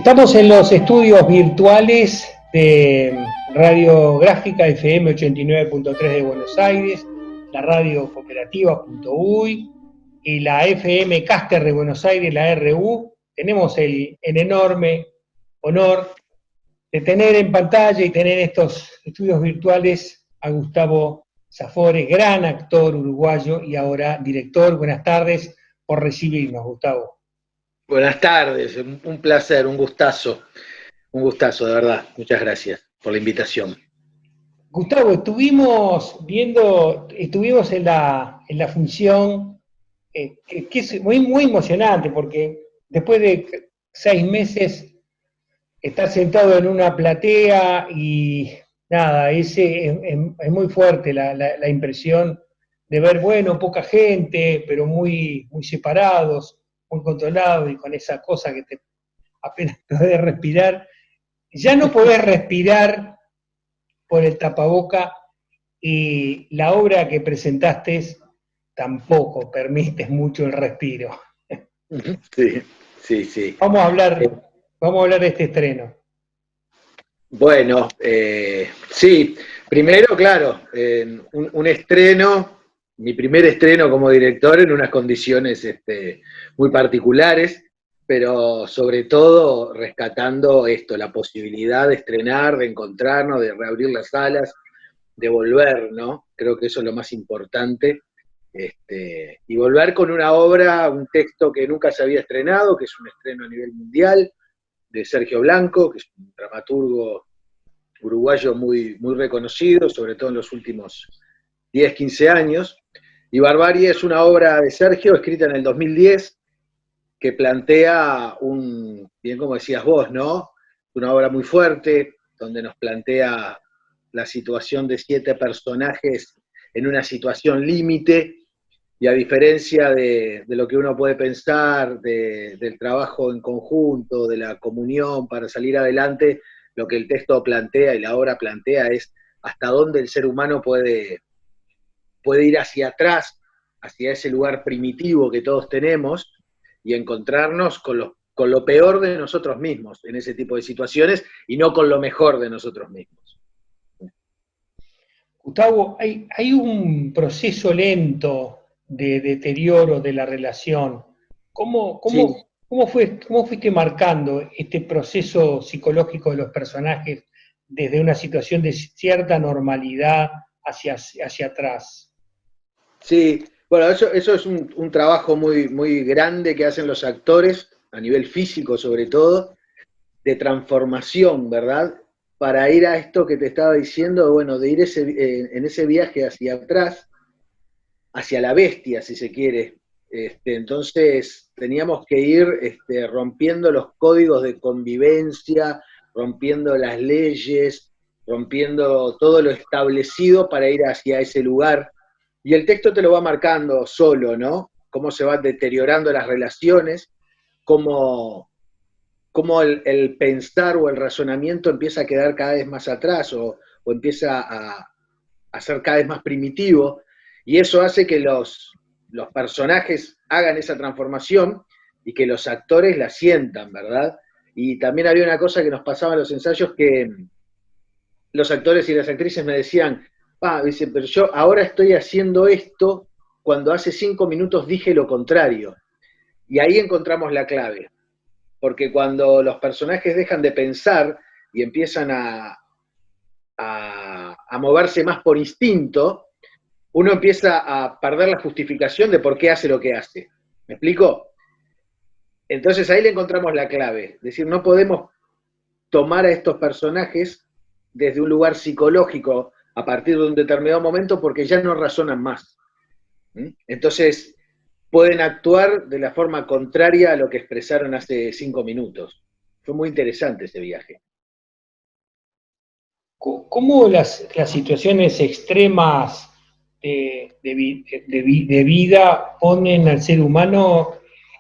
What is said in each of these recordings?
Estamos en los estudios virtuales de Radiográfica FM 89.3 de Buenos Aires, la Radio Cooperativa.uy y la FM Caster de Buenos Aires, la RU. Tenemos el enorme honor de tener en pantalla y tener estos estudios virtuales a Gustavo Zafore, gran actor uruguayo y ahora director. Buenas tardes por recibirnos, Gustavo. Buenas tardes, un placer, un gustazo de verdad. Muchas gracias por la invitación. Gustavo, estuvimos en la función, que es muy emocionante, porque después de 6 meses estar sentado en una platea y nada, es muy fuerte la impresión de ver, bueno, poca gente, pero muy separados, muy controlados y con esa cosa que apenas podés respirar. Ya no podés respirar por el tapaboca, y la obra que presentaste tampoco permite mucho el respiro. Sí. Vamos a hablar de este estreno. Bueno, sí, primero, claro, un estreno, mi primer estreno como director en unas condiciones muy particulares, pero sobre todo rescatando la posibilidad de estrenar, de encontrarnos, de reabrir las salas, de volver, ¿no? Creo que eso es lo más importante. Y volver con una obra, un texto que nunca se había estrenado, que es un estreno a nivel mundial, de Sergio Blanco, que es un dramaturgo uruguayo muy reconocido, sobre todo en los últimos 10, 15 años. Y Barbarie es una obra de Sergio, escrita en el 2010, que plantea bien como decías vos, ¿no? Una obra muy fuerte, donde nos plantea la situación de 7 personajes en una situación límite, y a diferencia de lo que uno puede pensar, del trabajo en conjunto, de la comunión para salir adelante, lo que el texto plantea y la obra plantea es hasta dónde el ser humano puede ir hacia atrás, hacia ese lugar primitivo que todos tenemos, y encontrarnos con lo peor de nosotros mismos en ese tipo de situaciones, y no con lo mejor de nosotros mismos. Gustavo, hay un proceso lento de deterioro de la relación. ¿Cómo fuiste marcando este proceso psicológico de los personajes desde una situación de cierta normalidad hacia atrás? Sí, bueno, eso es un trabajo muy grande que hacen los actores, a nivel físico sobre todo, de transformación, ¿verdad? Para ir a esto que te estaba diciendo, bueno, de ir en ese viaje hacia atrás, hacia la bestia, si se quiere. Entonces teníamos que ir rompiendo los códigos de convivencia, rompiendo las leyes, rompiendo todo lo establecido para ir hacia ese lugar. Y el texto te lo va marcando solo, ¿no? Cómo se van deteriorando las relaciones, cómo el pensar o el razonamiento empieza a quedar cada vez más atrás o empieza a ser cada vez más primitivo, y eso hace que los personajes hagan esa transformación y que los actores la sientan, ¿verdad? Y también había una cosa que nos pasaba en los ensayos, que los actores y las actrices me decían, dice, pero yo ahora estoy haciendo esto cuando hace 5 minutos dije lo contrario. Y ahí encontramos la clave, porque cuando los personajes dejan de pensar y empiezan a moverse más por instinto, uno empieza a perder la justificación de por qué hace lo que hace. ¿Me explico? Entonces ahí le encontramos la clave. Es decir, no podemos tomar a estos personajes desde un lugar psicológico a partir de un determinado momento, porque ya no razonan más. Entonces pueden actuar de la forma contraria a lo que expresaron hace 5 minutos. Fue muy interesante ese viaje. ¿Cómo las situaciones extremas de vida ponen al ser humano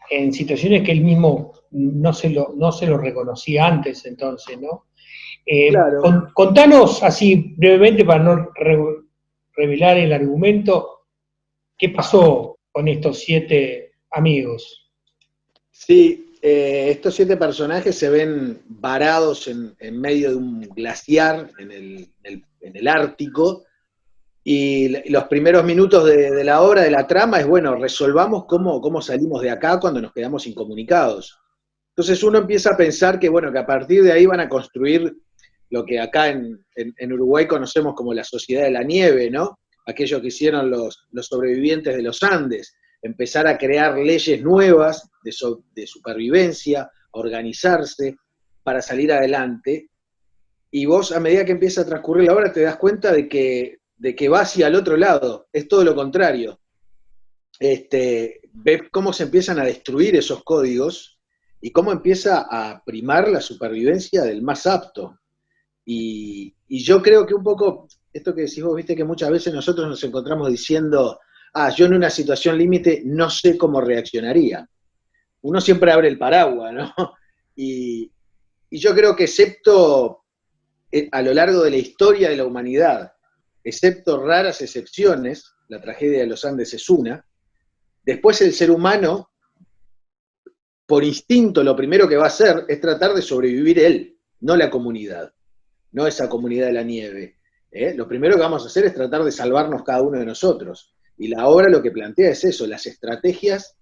en situaciones que él mismo no se lo reconocía antes, entonces, ¿no? Claro. Contanos así brevemente, para no revelar el argumento, ¿qué pasó con estos 7 amigos? Sí, Estos 7 personajes se ven varados en medio de un glaciar en el Ártico, y los primeros minutos de la obra, de la trama, es, bueno, resolvamos cómo salimos de acá cuando nos quedamos incomunicados. Entonces uno empieza a pensar que, bueno, que a partir de ahí van a construir lo que acá en Uruguay conocemos como la sociedad de la nieve, ¿no? Aquello que hicieron los sobrevivientes de los Andes, empezar a crear leyes nuevas de supervivencia, organizarse para salir adelante. Y vos, a medida que empieza a transcurrir la obra, te das cuenta de que va hacia el otro lado, es todo lo contrario. Ves cómo se empiezan a destruir esos códigos y cómo empieza a primar la supervivencia del más apto. Y yo creo que un poco, esto que decís vos, viste que muchas veces nosotros nos encontramos diciendo, yo en una situación límite no sé cómo reaccionaría. Uno siempre abre el paraguas, ¿no? Y, y yo creo que excepto a lo largo de la historia de la humanidad, excepto raras excepciones, la tragedia de los Andes es una, después el ser humano, por instinto, lo primero que va a hacer es tratar de sobrevivir él, no la comunidad, no esa comunidad de la nieve. Lo primero que vamos a hacer es tratar de salvarnos cada uno de nosotros. Y la obra lo que plantea es eso, las estrategias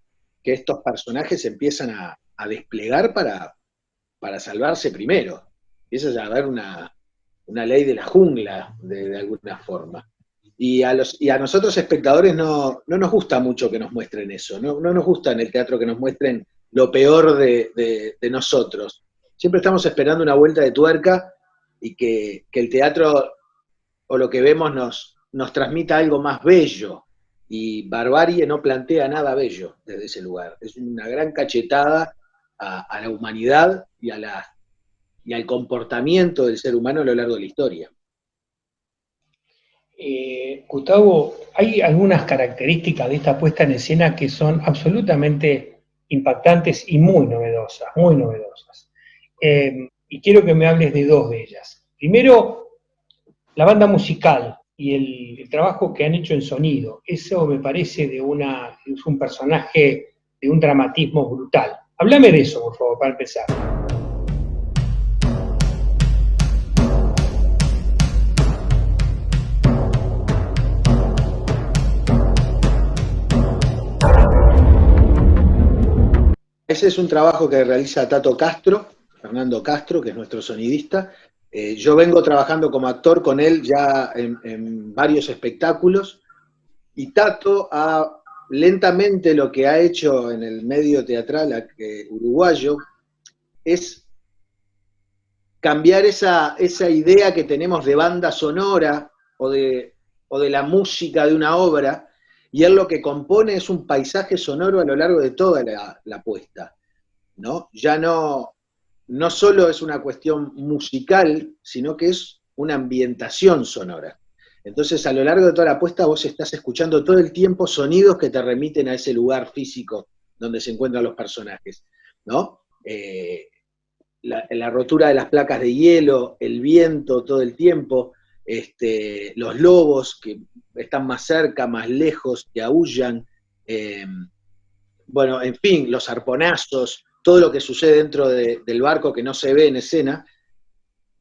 que estos personajes empiezan a desplegar para salvarse primero. Y eso es a ver una ley de la jungla, de alguna forma. Y a nosotros espectadores no nos gusta mucho que nos muestren eso, no nos gusta en el teatro que nos muestren lo peor de nosotros. Siempre estamos esperando una vuelta de tuerca y que el teatro o lo que vemos nos transmita algo más bello. Y Barbarie no plantea nada bello desde ese lugar. Es una gran cachetada a la humanidad y al comportamiento del ser humano a lo largo de la historia. Gustavo, hay algunas características de esta puesta en escena que son absolutamente impactantes y muy novedosas, muy novedosas. Y quiero que me hables de 2 de ellas. Primero, la banda musical y el trabajo que han hecho en sonido. Eso me parece es un personaje de un dramatismo brutal. Háblame de eso, por favor, para empezar. Ese es un trabajo que realiza Tato Castro, Fernando Castro, que es nuestro sonidista. Yo vengo trabajando como actor con él ya en varios espectáculos, y Tato lentamente lo que ha hecho en el medio teatral uruguayo es cambiar esa idea que tenemos de banda sonora o de la música de una obra, y él lo que compone es un paisaje sonoro a lo largo de toda la puesta, ¿no? Ya no solo es una cuestión musical, sino que es una ambientación sonora. Entonces, a lo largo de toda la puesta vos estás escuchando todo el tiempo sonidos que te remiten a ese lugar físico donde se encuentran los personajes, ¿no? La rotura de las placas de hielo, el viento todo el tiempo, los lobos que están más cerca, más lejos, que aúllan, bueno, en fin, los arponazos, todo lo que sucede dentro del barco que no se ve en escena.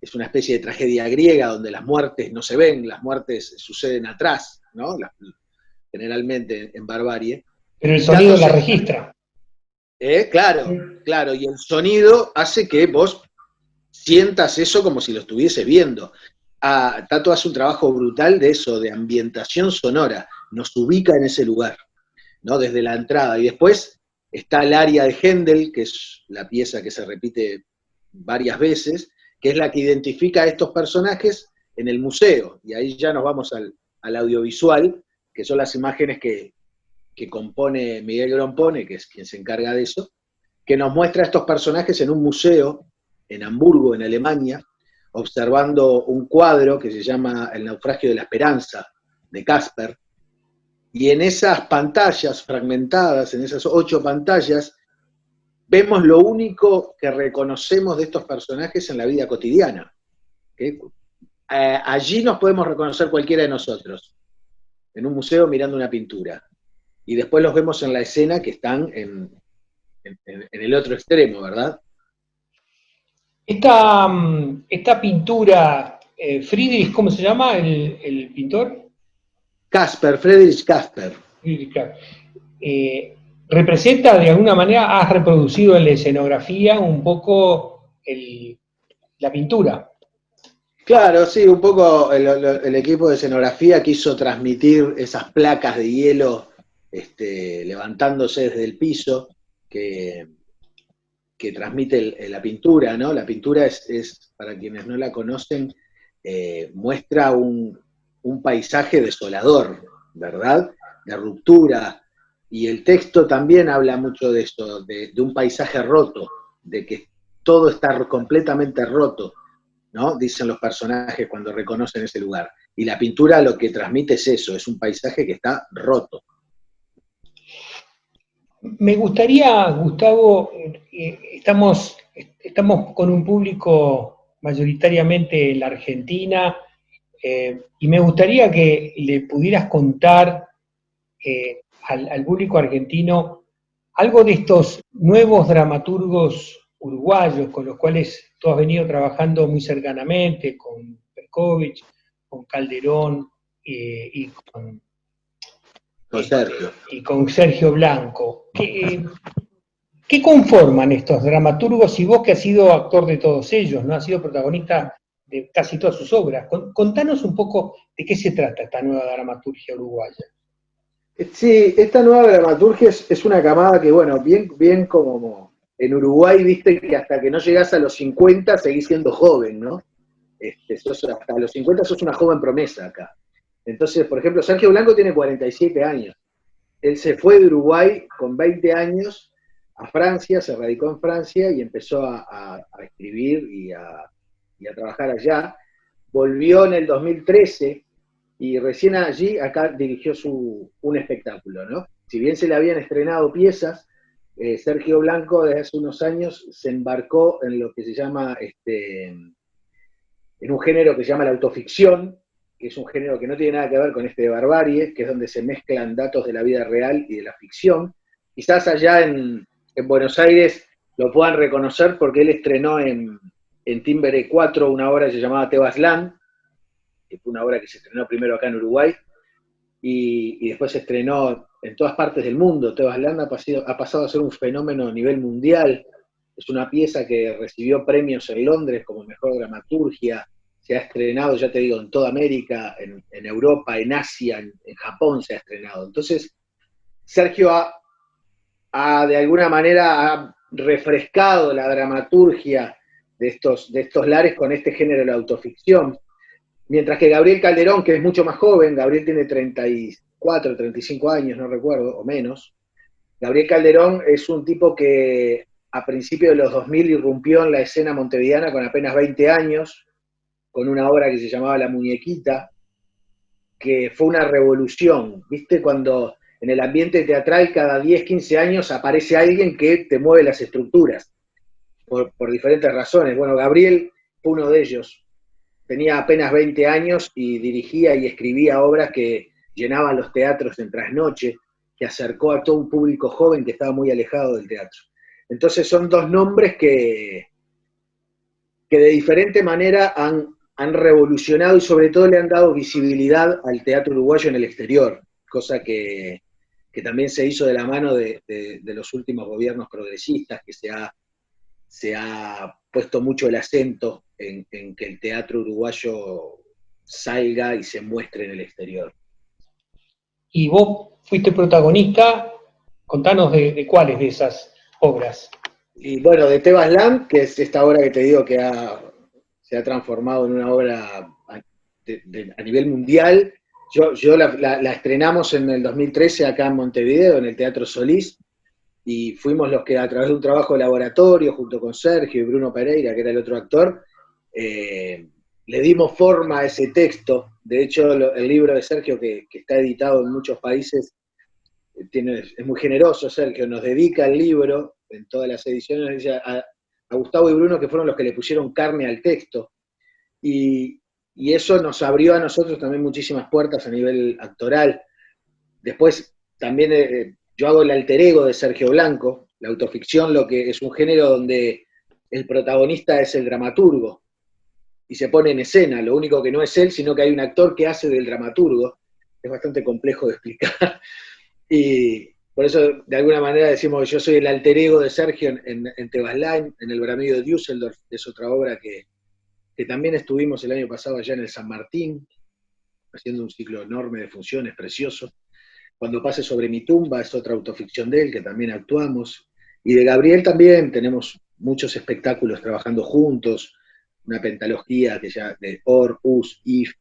Es una especie de tragedia griega donde las muertes no se ven, las muertes suceden atrás, ¿no? Generalmente en Barbarie. Pero el sonido la registra. Claro, y el sonido hace que vos sientas eso como si lo estuvieses viendo. Tato hace un trabajo brutal de eso, de ambientación sonora, nos ubica en ese lugar, ¿no? Desde la entrada. Y después está el aria de Händel, que es la pieza que se repite varias veces, que es la que identifica a estos personajes en el museo. Y ahí ya nos vamos al audiovisual, que son las imágenes que compone Miguel Grompone, que es quien se encarga de eso, que nos muestra a estos personajes en un museo en Hamburgo, en Alemania, observando un cuadro que se llama El naufragio de la esperanza, de Casper, y en esas pantallas fragmentadas, en esas 8 pantallas, vemos lo único que reconocemos de estos personajes en la vida cotidiana. Allí nos podemos reconocer cualquiera de nosotros, en un museo mirando una pintura. Y después los vemos en la escena que están en el otro extremo, ¿verdad? Esta pintura, Friedrich, ¿cómo se llama el pintor? Casper, Friedrich Casper. Friedrich, claro. Eh, representa de alguna manera, has reproducido en la escenografía un poco la pintura. Claro, sí, un poco el equipo de escenografía quiso transmitir esas placas de hielo levantándose desde el piso que, que transmite la pintura, ¿no? La pintura para quienes no la conocen, muestra un paisaje desolador, ¿verdad? De ruptura, y el texto también habla mucho de esto, de un paisaje roto, de que todo está completamente roto, ¿no? Dicen los personajes cuando reconocen ese lugar. Y la pintura lo que transmite es eso, es un paisaje que está roto. Me gustaría, Gustavo, estamos con un público mayoritariamente en la Argentina, y me gustaría que le pudieras contar al público argentino algo de estos nuevos dramaturgos uruguayos con los cuales tú has venido trabajando muy cercanamente, con Perkovich, con Calderón con Con Sergio. y con Sergio Blanco. ¿Qué conforman estos dramaturgos y vos que has sido actor de todos ellos, ¿no? Has sido protagonista de casi todas sus obras? Contanos un poco de qué se trata esta nueva dramaturgia uruguaya. Sí, esta nueva dramaturgia es una camada que, bueno, bien como en Uruguay, viste que hasta que no llegás a los 50 seguís siendo joven, ¿no? Hasta los 50 sos una joven promesa acá. Entonces, por ejemplo, Sergio Blanco tiene 47 años. Él se fue de Uruguay con 20 años a Francia, se radicó en Francia y empezó a escribir y a trabajar allá. Volvió en el 2013 y recién allí, acá dirigió un espectáculo, ¿no? Si bien se le habían estrenado piezas, Sergio Blanco desde hace unos años se embarcó en lo que se llama, en un género que se llama la autoficción, que es un género que no tiene nada que ver con este de barbarie, que es donde se mezclan datos de la vida real y de la ficción. Quizás allá en Buenos Aires lo puedan reconocer porque él estrenó en Timbre 4 una obra que se llamaba Tebas Land, que fue una obra que se estrenó primero acá en Uruguay, y después se estrenó en todas partes del mundo. Tebas Land ha pasado a ser un fenómeno a nivel mundial. Es una pieza que recibió premios en Londres como mejor dramaturgia, se ha estrenado, ya te digo, en toda América, en Europa, en Asia, en Japón se ha estrenado. Entonces, Sergio de alguna manera ha refrescado la dramaturgia de estos lares con este género de la autoficción. Mientras que Gabriel Calderón, que es mucho más joven, Gabriel tiene 34, 35 años, no recuerdo, o menos. Gabriel Calderón es un tipo que a principios de los 2000 irrumpió en la escena montevideana con apenas 20 años, con una obra que se llamaba La Muñequita, que fue una revolución. ¿Viste? Cuando en el ambiente teatral cada 10, 15 años aparece alguien que te mueve las estructuras, por diferentes razones. Bueno, Gabriel fue uno de ellos. Tenía apenas 20 años y dirigía y escribía obras que llenaban los teatros en trasnoche, que acercó a todo un público joven que estaba muy alejado del teatro. Entonces son dos nombres que de diferente manera han revolucionado y sobre todo le han dado visibilidad al teatro uruguayo en el exterior, cosa que también se hizo de la mano de los últimos gobiernos progresistas, que se ha puesto mucho el acento en que el teatro uruguayo salga y se muestre en el exterior. Y vos fuiste protagonista, contanos de cuáles de esas obras. Y bueno, de Tebas Land, que es esta obra que te digo que se ha transformado en una obra a nivel mundial. Yo la estrenamos en el 2013 acá en Montevideo, en el Teatro Solís, y fuimos los que a través de un trabajo de laboratorio, junto con Sergio y Bruno Pereira, que era el otro actor, le dimos forma a ese texto. De hecho, el libro de Sergio, que está editado en muchos países, es muy generoso. Sergio nos dedica el libro en todas las ediciones a Gustavo y Bruno, que fueron los que le pusieron carne al texto, y eso nos abrió a nosotros también muchísimas puertas a nivel actoral. Después también yo hago el alter ego de Sergio Blanco, La autoficción lo que es un género donde el protagonista es el dramaturgo y se pone en escena, lo único que no es él, sino que hay un actor que hace del dramaturgo. Es bastante complejo de explicar. Y por eso, de alguna manera, decimos que yo soy el alter ego de Sergio en Tevasline, en el Bramido de Düsseldorf, es otra obra que también estuvimos el año pasado allá en el San Martín, haciendo un ciclo enorme de funciones, precioso. Cuando pase sobre mi tumba es otra autoficción de él, que también actuamos. Y de Gabriel también tenemos muchos espectáculos trabajando juntos, una pentalogía que ya de Or, Us, If,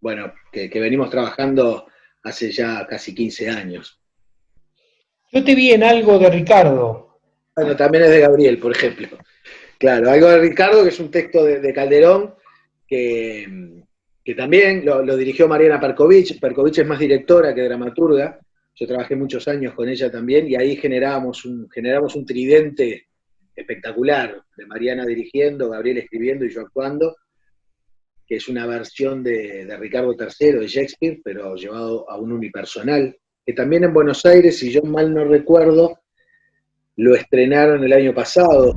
bueno, que venimos trabajando hace ya casi 15 años. Yo te vi en algo de Ricardo. Bueno, también es de Gabriel, por ejemplo. Claro, algo de Ricardo, que es un texto de Calderón, que también lo dirigió Mariana Perkovich. Perkovich es más directora que dramaturga. Yo trabajé muchos años con ella también, y ahí generamos un tridente espectacular, de Mariana dirigiendo, Gabriel escribiendo y yo actuando, que es una versión de Ricardo III, de Shakespeare, pero llevado a un unipersonal, que también en Buenos Aires, si yo mal no recuerdo, lo estrenaron el año pasado.